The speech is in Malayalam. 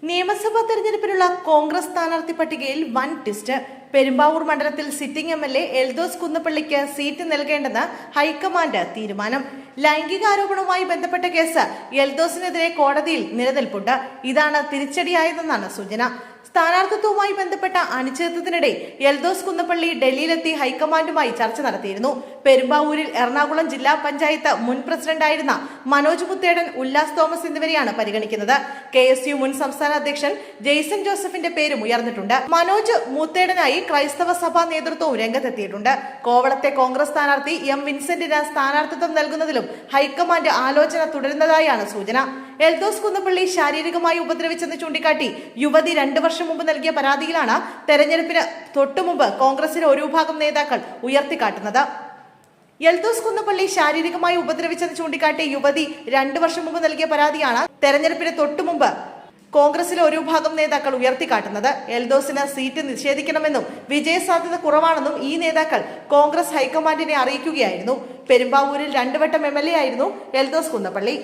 നിയമസഭാ തെരഞ്ഞെടുപ്പിനുള്ള കോൺഗ്രസ് സ്ഥാനാർത്ഥി പട്ടികയിൽ വൻ ട്വിസ്റ്റ്. പെരുമ്പാവൂർ മണ്ഡലത്തിൽ സിറ്റിംഗ് എംഎൽഎ എൽദോസ് കുന്നപ്പള്ളിക്ക് സീറ്റ് നൽകേണ്ടെന്ന് ഹൈക്കമാൻഡ് തീരുമാനം. ലൈംഗികാരോപണവുമായി ബന്ധപ്പെട്ട കേസ് എൽദോസിനെതിരെ കോടതിയിൽ നിലനിൽപ്പുണ്ട്. ഇതാണ് തിരിച്ചടിയായതെന്നാണ് സൂചന. സ്ഥാനാർത്ഥിത്വവുമായി ബന്ധപ്പെട്ട അനിശ്ചിതത്വത്തിനിടെ എൽദോസ് കുന്നപ്പള്ളി ഡൽഹിയിലെത്തി ഹൈക്കമാൻഡുമായി ചർച്ച നടത്തിയിരുന്നു. പെരുമ്പാവൂരിൽ എറണാകുളം ജില്ലാ പഞ്ചായത്ത് മുൻ പ്രസിഡന്റായിരുന്ന മനോജ് മുത്തേടൻ, ഉല്ലാസ് തോമസ് എന്നിവരെയാണ് പരിഗണിക്കുന്നത്. KSU മുൻ സംസ്ഥാന അധ്യക്ഷൻ ജെയ്സൺ ജോസഫിന്റെ പേരും ഉയർന്നിട്ടുണ്ട്. മനോജ് മുത്തേടനായി ക്രൈസ്തവ സഭാ നേതൃത്വവും രംഗത്തെത്തിയിട്ടുണ്ട്. കോവളത്തെ കോൺഗ്രസ് സ്ഥാനാർത്ഥി M. വിൻസെന്റിന് സ്ഥാനാർത്ഥിത്വം നൽകുന്നതിലും ഹൈക്കമാൻഡ് ആലോചന തുടരുന്നതായാണ് സൂചന. എൽദോസ് കുന്നപ്പള്ളി ശാരീരികമായി ഉപദ്രവിച്ചെന്ന് ചൂണ്ടിക്കാട്ടി യുവതി 2 വർഷം മുമ്പ് നൽകിയ പരാതിയിലാണ് തെരഞ്ഞെടുപ്പിന് തൊട്ടുമുമ്പ് കോൺഗ്രസിലെ ഒരു വിഭാഗം നേതാക്കൾ ഉയർത്തിക്കാട്ടുന്നത്. എൽദോസ് കുന്നപ്പള്ളി ശാരീരികമായി ഉപദ്രവിച്ചെന്ന് ചൂണ്ടിക്കാട്ടി യുവതി 2 വർഷം മുമ്പ് നൽകിയ പരാതിയാണ് തെരഞ്ഞെടുപ്പിന് തൊട്ടുമുമ്പ് കോൺഗ്രസിലെ ഒരു വിഭാഗം നേതാക്കൾ ഉയർത്തിക്കാട്ടുന്നത്. എൽദോസിന് സീറ്റ് നിഷേധിക്കണമെന്നും വിജയസാധ്യത കുറവാണെന്നും ഈ നേതാക്കൾ കോൺഗ്രസ് ഹൈക്കമാൻഡിനെ അറിയിക്കുകയായിരുന്നു. പെരുമ്പാവൂരിൽ 2 വട്ടം MLA ആയിരുന്നു എൽദോസ് കുന്നപ്പള്ളി.